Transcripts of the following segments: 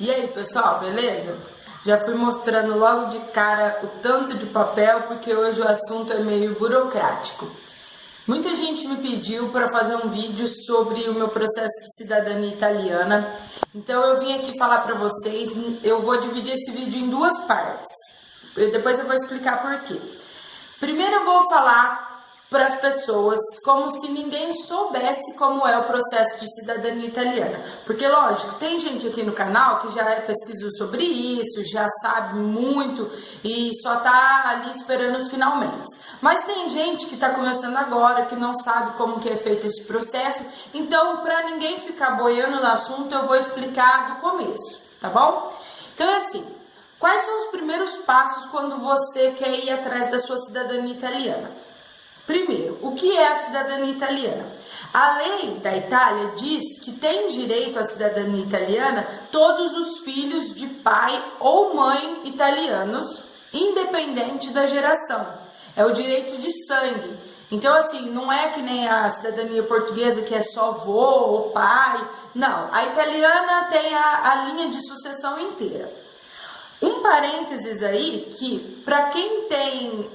E aí, pessoal, beleza? Já fui mostrando logo de cara o tanto de papel, porque hoje o assunto é meio burocrático. Muita gente me pediu para fazer um vídeo sobre o meu processo de cidadania italiana, então eu vim aqui falar para vocês. Eu vou dividir esse vídeo em duas partes, depois eu vou explicar por quê. Primeiro eu vou falar para as pessoas como se ninguém soubesse como é o processo de cidadania italiana, porque lógico, tem gente aqui no canal que já pesquisou sobre isso, já sabe muito e só tá ali esperando os finalmente, mas tem gente que tá começando agora, que não sabe como que é feito esse processo. Então, para ninguém ficar boiando no assunto, eu vou explicar do começo, tá bom? Então é assim, quais são os primeiros passos quando você quer ir atrás da sua cidadania italiana? Primeiro, o que é a cidadania italiana? A lei da Itália diz que tem direito à cidadania italiana todos os filhos de pai ou mãe italianos, independente da geração. É o direito de sangue. Então, assim, não é que nem a cidadania portuguesa, que é só avô ou pai. Não, a italiana tem a linha de sucessão inteira. Um parênteses aí, que para quem tem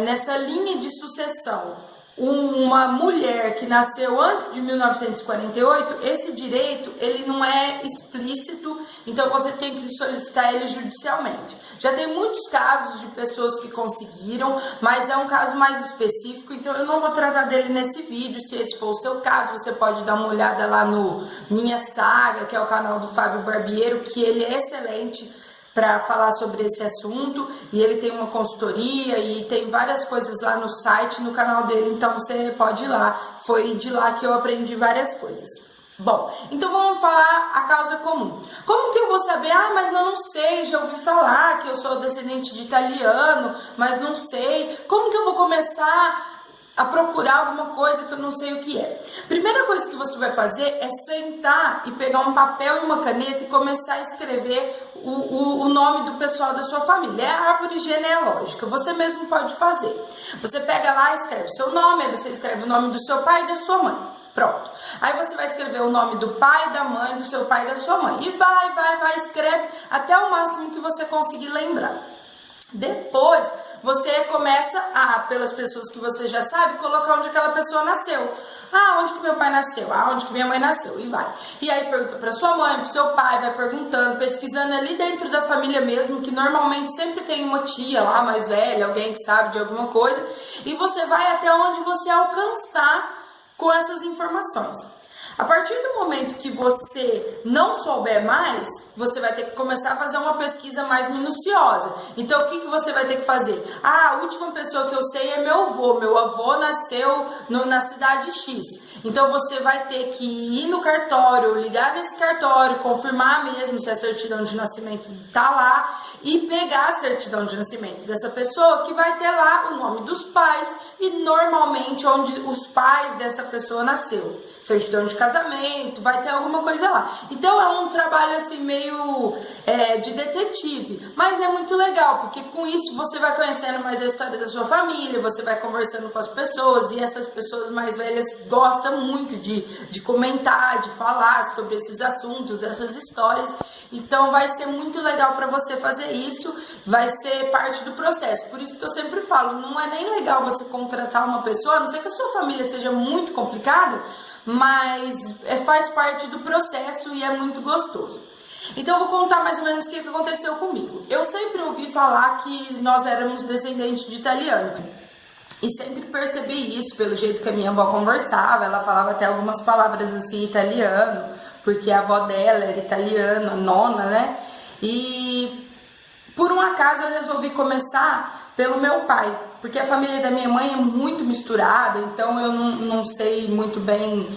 nessa linha de sucessão uma mulher que nasceu antes de 1948, esse direito ele não é explícito, então você tem que solicitar ele judicialmente. Já tem muitos casos de pessoas que conseguiram, mas é um caso mais específico, então eu não vou tratar dele nesse vídeo. Se esse for o seu caso, você pode dar uma olhada lá no Minha Saga, que é o canal do Fábio Barbiero, que ele é excelente para falar sobre esse assunto, e ele tem uma consultoria e tem várias coisas lá no site, no canal dele, então você pode ir lá. Foi de lá que eu aprendi várias coisas. Bom, então vamos falar a causa comum. Como que eu vou saber? Mas eu não sei, já ouvi falar que eu sou descendente de italiano, mas não sei. Como que eu vou começar a procurar alguma coisa que eu não sei o que é? Primeira coisa que você vai fazer é sentar e pegar um papel e uma caneta e começar a escrever o nome do pessoal da sua família. É a árvore genealógica, você mesmo pode fazer. Você pega lá e escreve seu nome, aí você escreve o nome do seu pai e da sua mãe. Pronto. Aí você vai escrever o nome do pai, da mãe, do seu pai e da sua mãe. E vai, escreve até o máximo que você conseguir lembrar. Depois, você começa a, pelas pessoas que você já sabe, colocar onde aquela pessoa nasceu. Onde que meu pai nasceu? Onde que minha mãe nasceu? E vai. E aí pergunta para sua mãe, para seu pai, vai perguntando, pesquisando ali dentro da família mesmo, que normalmente sempre tem uma tia lá mais velha, alguém que sabe de alguma coisa, e você vai até onde você alcançar com essas informações. A partir do momento que você não souber mais, você vai ter que começar a fazer uma pesquisa mais minuciosa. Então, o que você vai ter que fazer? A última pessoa que eu sei é meu avô. Meu avô nasceu na cidade X. Então, você vai ter que ir no cartório, ligar nesse cartório, confirmar mesmo se a certidão de nascimento está lá e pegar a certidão de nascimento dessa pessoa, que vai ter lá o nome dos pais e normalmente onde os pais dessa pessoa nasceu. Certidão de casamento, vai ter alguma coisa lá. Então é um trabalho assim meio de detetive, mas é muito legal, porque com isso você vai conhecendo mais a história da sua família, você vai conversando com as pessoas, e essas pessoas mais velhas gostam muito de comentar, de falar sobre esses assuntos, essas histórias. Então vai ser muito legal para você fazer isso, vai ser parte do processo. Por isso que eu sempre falo, não é nem legal você contratar uma pessoa, a não ser que a sua família seja muito complicada, mas faz parte do processo e é muito gostoso. Então eu vou contar mais ou menos o que aconteceu comigo. Eu sempre ouvi falar que nós éramos descendentes de italiano, e sempre percebi isso pelo jeito que a minha avó conversava. Ela falava até algumas palavras assim italiano, porque a avó dela era italiana, nona, né? E por um acaso eu resolvi começar pelo meu pai, porque a família da minha mãe é muito misturada, então eu não sei muito bem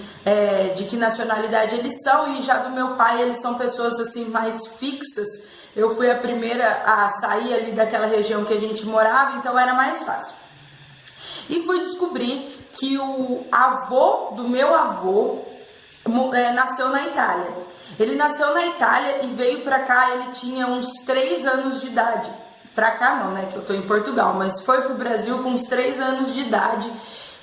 de que nacionalidade eles são, e já do meu pai eles são pessoas assim mais fixas. Eu fui a primeira a sair ali daquela região que a gente morava, então era mais fácil. E fui descobrir que o avô do meu avô nasceu na Itália. Ele nasceu na Itália e veio pra cá, ele tinha uns 3 anos de idade. Pra cá não, né, que eu tô em Portugal, mas foi pro Brasil com uns 3 anos de idade.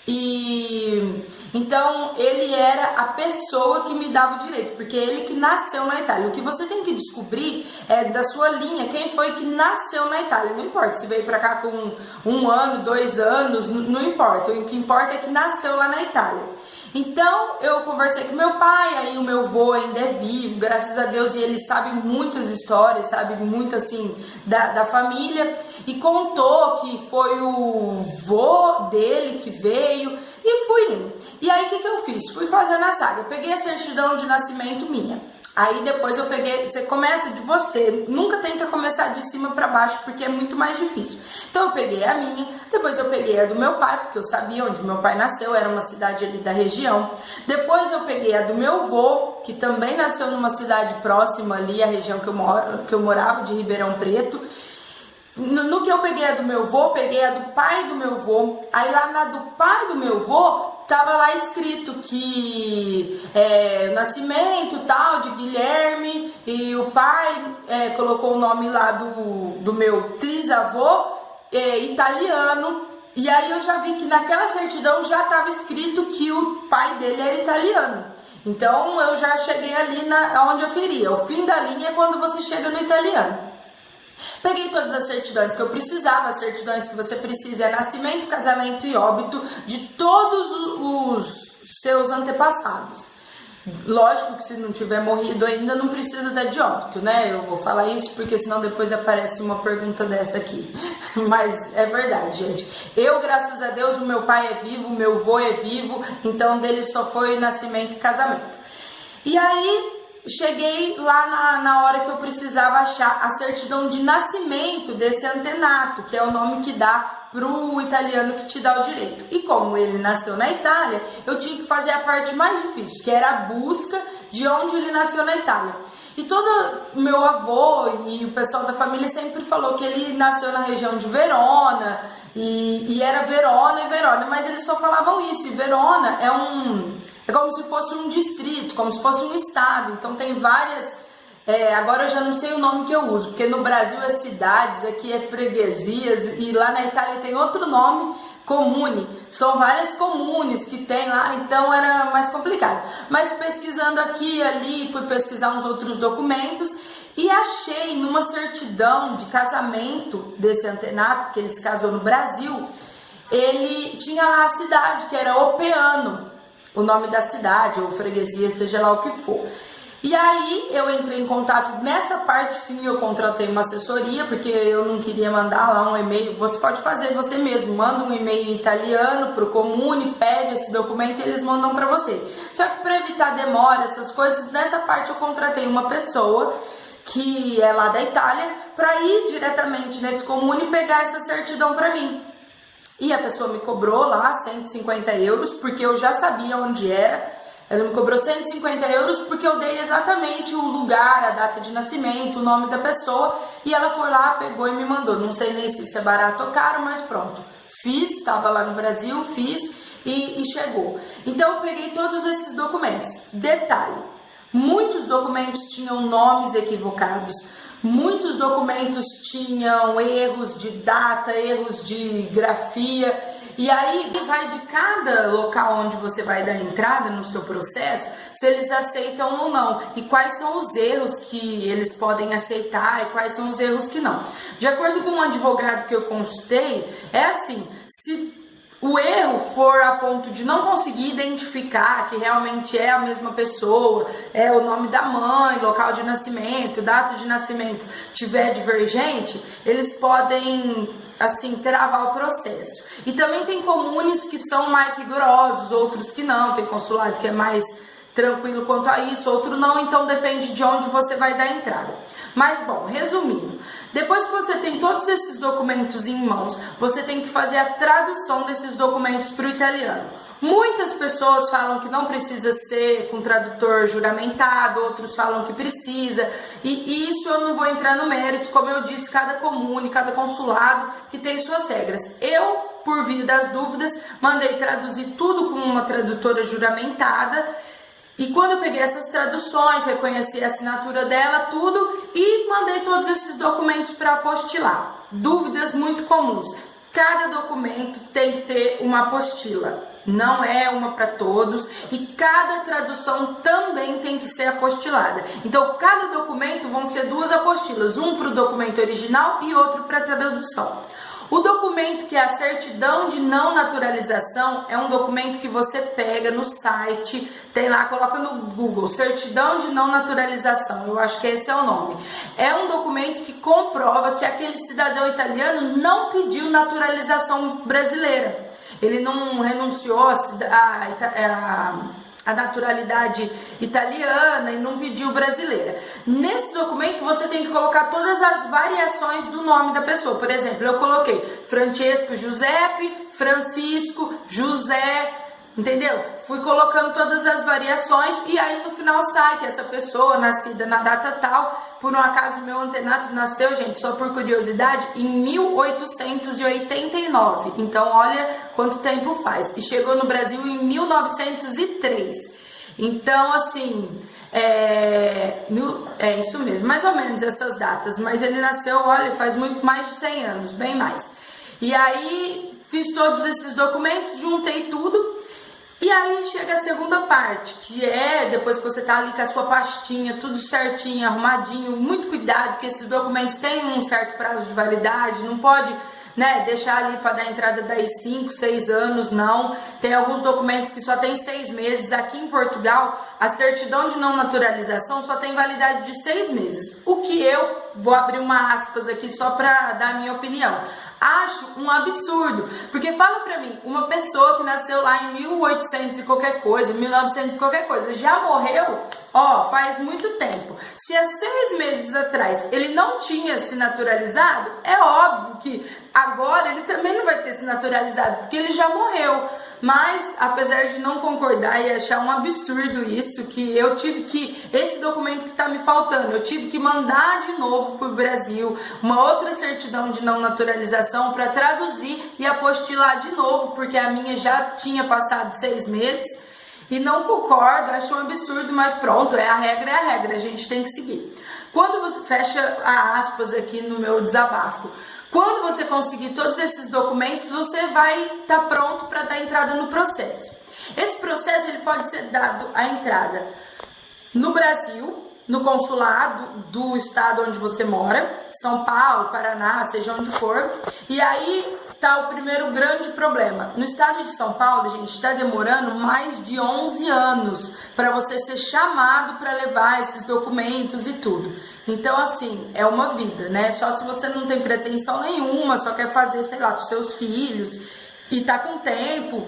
E Então ele era a pessoa que me dava o direito, porque ele que nasceu na Itália. O que você tem que descobrir é da sua linha, quem foi que nasceu na Itália. Não importa se veio pra cá com 1 ano, 2 anos, não importa. O que importa é que nasceu lá na Itália. Então eu conversei com meu pai, aí o meu avô ainda é vivo, graças a Deus, e ele sabe muitas histórias, sabe muito assim da família, e contou que foi o vô dele que veio, e fui indo. E aí o que eu fiz? Fui fazendo a saga, eu peguei a certidão de nascimento minha. Aí depois eu peguei, você começa de você, nunca tenta começar de cima para baixo, porque é muito mais difícil. Então eu peguei a minha, depois eu peguei a do meu pai, porque eu sabia onde meu pai nasceu, era uma cidade ali da região. Depois eu peguei a do meu avô, que também nasceu numa cidade próxima ali, a região que eu morava, de Ribeirão Preto. No que eu peguei a do meu avô, peguei a do pai do meu avô. Aí lá na do pai do meu avô, tava lá escrito que nascimento tal de Guilherme, e o pai colocou o nome lá do meu trisavô italiano. E aí eu já vi que naquela certidão já estava escrito que o pai dele era italiano. Então eu já cheguei ali onde eu queria. O fim da linha é quando você chega no italiano. Peguei todas as certidões que eu precisava, as certidões que você precisa é nascimento, casamento e óbito de todos os seus antepassados. Lógico que se não tiver morrido ainda não precisa dar de óbito, né? Eu vou falar isso porque senão depois aparece uma pergunta dessa aqui. Mas é verdade, gente. Eu, graças a Deus, o meu pai é vivo, o meu avô é vivo, então dele só foi nascimento e casamento. E aí cheguei lá na hora que eu precisava achar a certidão de nascimento desse antenato, que é o nome que dá pro italiano que te dá o direito. E como ele nasceu na Itália, eu tinha que fazer a parte mais difícil, que era a busca de onde ele nasceu na Itália. E todo meu avô e o pessoal da família sempre falou que ele nasceu na região de Verona, e era Verona e Verona, mas eles só falavam isso, e Verona é como se fosse um distrito, como se fosse um estado, então tem várias, agora eu já não sei o nome que eu uso, porque no Brasil é cidades, aqui é freguesias, e lá na Itália tem outro nome, comune, são várias comunes que tem lá, então era mais complicado. Mas pesquisando aqui e ali, fui pesquisar uns outros documentos, e achei numa certidão de casamento desse antenato, porque ele se casou no Brasil, ele tinha lá a cidade, que era Opeano, o nome da cidade, ou freguesia, seja lá o que for. E aí eu entrei em contato, nessa parte sim eu contratei uma assessoria, porque eu não queria mandar lá um e-mail, você pode fazer você mesmo, manda um e-mail em italiano pro Comune, pede esse documento e eles mandam para você. Só que para evitar demora, essas coisas, nessa parte eu contratei uma pessoa que é lá da Itália, para ir diretamente nesse Comune e pegar essa certidão para mim. E a pessoa me cobrou lá 150 euros, porque eu já sabia onde era. Ela me cobrou 150 euros porque eu dei exatamente o lugar, a data de nascimento, o nome da pessoa. E ela foi lá, pegou e me mandou. Não sei nem se isso é barato ou caro, mas pronto. Fiz, estava lá no Brasil, fiz e chegou. Então eu peguei todos esses documentos. Detalhe, muitos documentos tinham nomes equivocados. Muitos documentos tinham erros de data, erros de grafia, e aí vai de cada local onde você vai dar entrada no seu processo, se eles aceitam ou não, e quais são os erros que eles podem aceitar e quais são os erros que não. De acordo com um advogado que eu consultei, é assim, se o erro for a ponto de não conseguir identificar que realmente é a mesma pessoa, é o nome da mãe, local de nascimento, data de nascimento, tiver divergente, eles podem, assim, travar o processo. E também tem comunes que são mais rigorosos, outros que não, tem consulado que é mais tranquilo quanto a isso, outro não, então depende de onde você vai dar entrada. Mas, bom, resumindo, depois que você tem todos esses documentos em mãos, você tem que fazer a tradução desses documentos para o italiano. Muitas pessoas falam que não precisa ser com tradutor juramentado, outros falam que precisa, e isso eu não vou entrar no mérito, como eu disse, cada comune, cada consulado que tem suas regras. Eu, por via das dúvidas, mandei traduzir tudo com uma tradutora juramentada. E quando eu peguei essas traduções, reconheci a assinatura dela, tudo, e mandei todos esses documentos para apostilar. Dúvidas muito comuns. Cada documento tem que ter uma apostila. não é uma para todos, e cada tradução também tem que ser apostilada. Então, cada documento vão ser 2 apostilas, um para o documento original e outro para a tradução. O documento que é a certidão de não naturalização é um documento que você pega no site, tem lá, coloca no Google, certidão de não naturalização, eu acho que esse é o nome. É um documento que comprova que aquele cidadão italiano não pediu naturalização brasileira. Ele não renunciou a naturalidade italiana e não pediu brasileira. Nesse documento você tem que colocar todas as variações do nome da pessoa. Por exemplo, eu coloquei Francesco Giuseppe, Francisco, José, entendeu? Fui colocando todas as variações e aí no final sai que essa pessoa, nascida na data tal, por um acaso meu antenato nasceu, gente, só por curiosidade, em 1889. Então olha quanto tempo faz. E chegou no Brasil em 1903. Então assim, é isso mesmo, mais ou menos essas datas. Mas ele nasceu, olha, faz muito mais de 100 anos, bem mais. E aí fiz todos esses documentos, juntei tudo. E aí chega a segunda parte, que é depois que você tá ali com a sua pastinha, tudo certinho, arrumadinho, muito cuidado, porque esses documentos têm um certo prazo de validade, não pode, né, deixar ali para dar entrada daí 5, 6 anos, não. Tem alguns documentos que só tem 6 meses. Aqui em Portugal, a certidão de não naturalização só tem validade de 6 meses. O que eu vou abrir uma aspas aqui só para dar a minha opinião. Acho um absurdo, porque fala pra mim, uma pessoa que nasceu lá em 1800 e qualquer coisa, 1900 e qualquer coisa, já morreu, ó, faz muito tempo. Se há 6 meses atrás ele não tinha se naturalizado, é óbvio que agora ele também não vai ter se naturalizado, porque ele já morreu. Mas, apesar de não concordar e achar um absurdo isso, que eu tive que, esse documento que está me faltando, eu tive que mandar de novo para o Brasil uma outra certidão de não naturalização para traduzir e apostilar de novo, porque a minha já tinha passado 6 meses. E não concordo, acho um absurdo, mas pronto, é a regra, a gente tem que seguir. Quando você fecha a aspas aqui no meu desabafo, quando você conseguir todos esses documentos, você vai estar pronto para dar entrada no processo. Esse processo ele pode ser dado a entrada no Brasil, no consulado do estado onde você mora, São Paulo, Paraná, seja onde for. E aí tá o primeiro grande problema. No estado de São Paulo, gente, está demorando mais de 11 anos para você ser chamado para levar esses documentos e tudo. Então, assim, é uma vida, né? Só se você não tem pretensão nenhuma, só quer fazer, sei lá, com seus filhos e tá com tempo.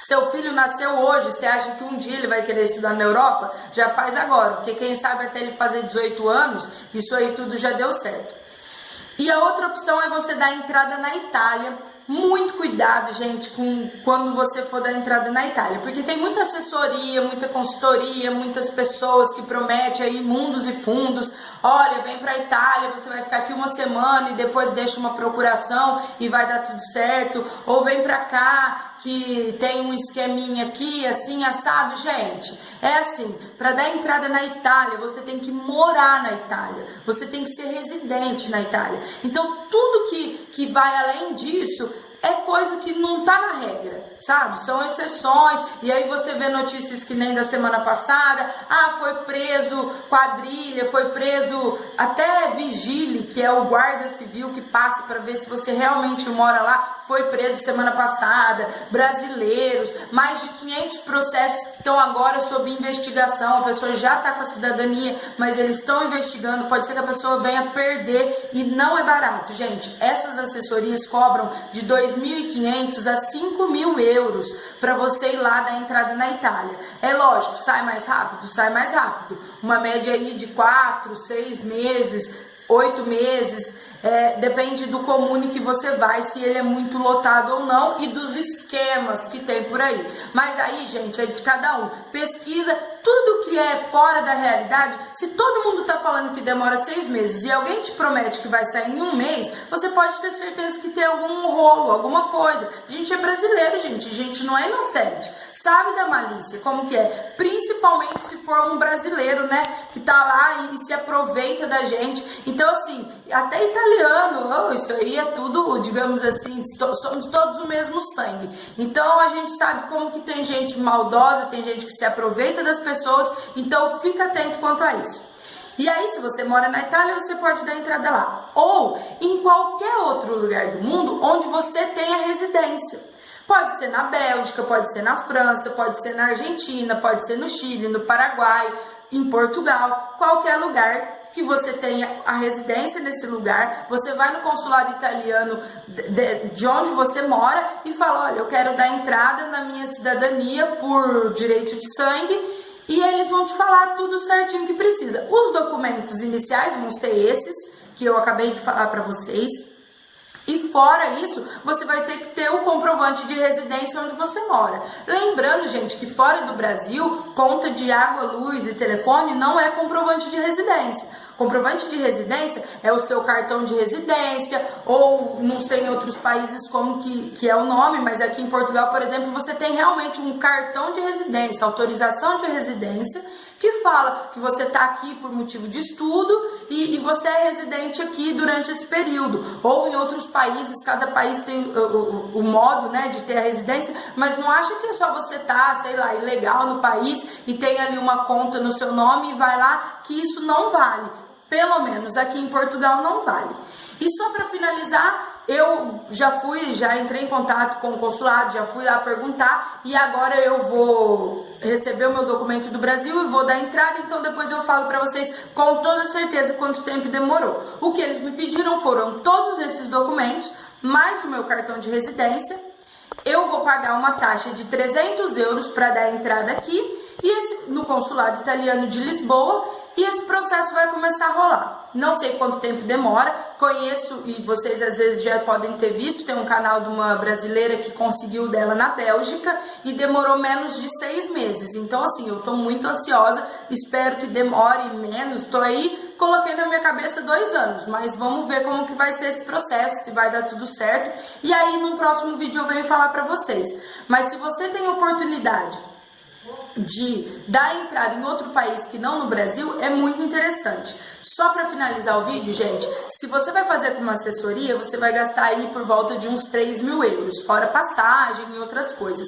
Seu filho nasceu hoje, você acha que um dia ele vai querer estudar na Europa? Já faz agora, porque quem sabe até ele fazer 18 anos, isso aí tudo já deu certo. E a outra opção é você dar entrada na Itália. Muito cuidado, gente, quando você for dar entrada na Itália, porque tem muita assessoria, muita consultoria, muitas pessoas que prometem aí mundos e fundos. Olha, vem pra Itália, você vai ficar aqui uma semana e depois deixa uma procuração e vai dar tudo certo. Ou vem pra cá, que tem um esqueminha aqui, assim, assado. Gente, é assim, pra dar entrada na Itália, você tem que morar na Itália, você tem que ser residente na Itália. Então, tudo que vai além disso é coisa que não tá na regra, sabe? São exceções, e aí você vê notícias que nem da semana passada, foi preso quadrilha, foi preso até vigile, que é o guarda civil que passa para ver se você realmente mora lá, foi preso semana passada, brasileiros, mais de 500 processos que estão agora sob investigação, a pessoa já tá com a cidadania, mas eles estão investigando, pode ser que a pessoa venha perder, e não é barato, gente. Essas assessorias cobram de 2.500 a 5.000 euros para você ir lá dar entrada na Itália. É lógico, sai mais rápido, uma média aí de 4, 6 meses, 8 meses, depende do comune que você vai, se ele é muito lotado ou não, e dos esquemas que tem por aí. Mas aí, gente, é de cada um. Pesquisa tudo que é fora da realidade. Se todo mundo tá falando que demora 6 meses e alguém te promete que vai sair em 1 mês, você pode ter certeza que tem algum rolo, alguma coisa. A gente é brasileiro, gente, a gente não é inocente. sabe da malícia, como que é, principalmente se for um brasileiro, né, que tá lá e se aproveita da gente. Então, assim, até italiano, isso aí é tudo, digamos assim, somos todos o mesmo sangue. Então, a gente sabe como que tem gente maldosa, tem gente que se aproveita das pessoas, então fica atento quanto a isso. E aí, se você mora na Itália, você pode dar entrada lá. Ou em qualquer outro lugar do mundo onde você tenha residência. Pode ser na Bélgica, pode ser na França, pode ser na Argentina, pode ser no Chile, no Paraguai, em Portugal, qualquer lugar que você tenha a residência nesse lugar, você vai no consulado italiano de onde você mora e fala, olha, eu quero dar entrada na minha cidadania por direito de sangue, e eles vão te falar tudo certinho que precisa. Os documentos iniciais vão ser esses, que eu acabei de falar para vocês. E fora isso, você vai ter que ter o comprovante de residência onde você mora. Lembrando, gente, que fora do Brasil, conta de água, luz e telefone não é comprovante de residência. Comprovante de residência é o seu cartão de residência, ou não sei em outros países como que é o nome, mas aqui em Portugal, por exemplo, você tem realmente um cartão de residência, autorização de residência, que fala que você está aqui por motivo de estudo e você é residente aqui durante esse período. Ou em outros países, cada país tem o modo, né, de ter a residência, mas não acha que é só você estar, sei lá, ilegal no país e tem ali uma conta no seu nome e vai lá, que isso não vale. Pelo menos aqui em Portugal não vale. E só para finalizar, eu já entrei em contato com o consulado, já fui lá perguntar e agora eu vou receber o meu documento do Brasil e vou dar entrada, então depois eu falo para vocês com toda certeza quanto tempo demorou. O que eles me pediram foram todos esses documentos, mais o meu cartão de residência. Eu vou pagar uma taxa de 300 euros para dar entrada aqui no consulado italiano de Lisboa, e esse processo vai começar a rolar. Não sei quanto tempo demora, conheço, e vocês às vezes já podem ter visto, tem um canal de uma brasileira que conseguiu dela na Bélgica e demorou menos de 6 meses. Então, assim, eu tô muito ansiosa, espero que demore menos, tô aí, coloquei na minha cabeça 2 anos, mas vamos ver como que vai ser esse processo, se vai dar tudo certo, e aí no próximo vídeo eu venho falar pra vocês. Mas se você tem oportunidade de dar entrada em outro país que não no Brasil, é muito interessante. Só para finalizar o vídeo, gente, se você vai fazer com uma assessoria, você vai gastar aí por volta de uns 3.000 euros, fora passagem e outras coisas.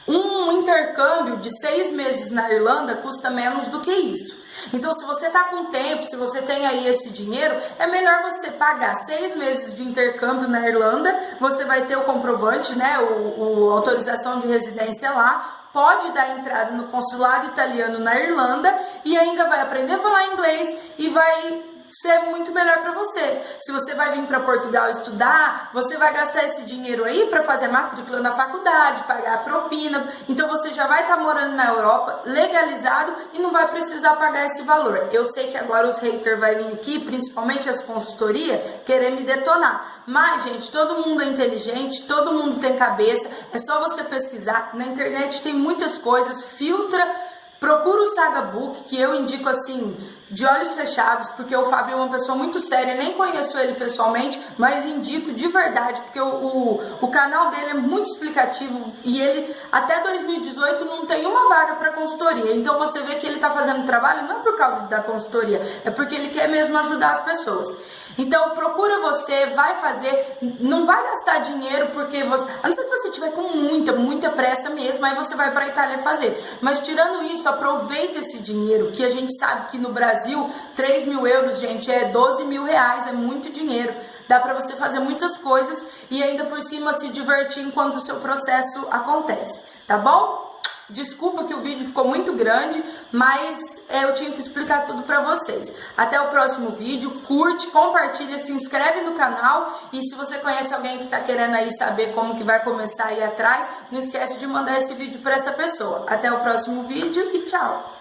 Um intercâmbio de 6 meses na Irlanda custa menos do que isso. Então, se você tá com tempo, se você tem aí esse dinheiro, é melhor você pagar 6 meses de intercâmbio na Irlanda, você vai ter o comprovante, né, a autorização de residência lá, pode dar entrada no consulado italiano na Irlanda e ainda vai aprender a falar inglês e vai ser muito melhor para você. Se você vai vir para Portugal estudar, você vai gastar esse dinheiro aí para fazer matrícula na faculdade, pagar a propina. Então você já vai estar morando na Europa, legalizado, e não vai precisar pagar esse valor. Eu sei que agora os haters vão vir aqui, principalmente as consultorias, querer me detonar. Mas, gente, todo mundo é inteligente, todo mundo tem cabeça, é só você pesquisar. Na internet tem muitas coisas, filtra. Procura o Saga Book, que eu indico assim, de olhos fechados, porque o Fábio é uma pessoa muito séria, nem conheço ele pessoalmente, mas indico de verdade, porque o canal dele é muito explicativo e ele, até 2018, não tem uma vaga para consultoria. Então você vê que ele está fazendo trabalho não é por causa da consultoria, é porque ele quer mesmo ajudar as pessoas. Então procura você, vai fazer, não vai gastar dinheiro porque você, a não ser que você tiver com muita pressa mesmo, aí você vai para a Itália fazer. Mas tirando isso, aproveita esse dinheiro, que a gente sabe que no Brasil 3.000 euros, gente, é 12.000 reais, é muito dinheiro. Dá para você fazer muitas coisas e ainda por cima se divertir enquanto o seu processo acontece, tá bom? Desculpa que o vídeo ficou muito grande, mas eu tinha que explicar tudo pra vocês. Até o próximo vídeo, curte, compartilha, se inscreve no canal e se você conhece alguém que tá querendo aí saber como que vai começar aí atrás, não esquece de mandar esse vídeo pra essa pessoa. Até o próximo vídeo e tchau!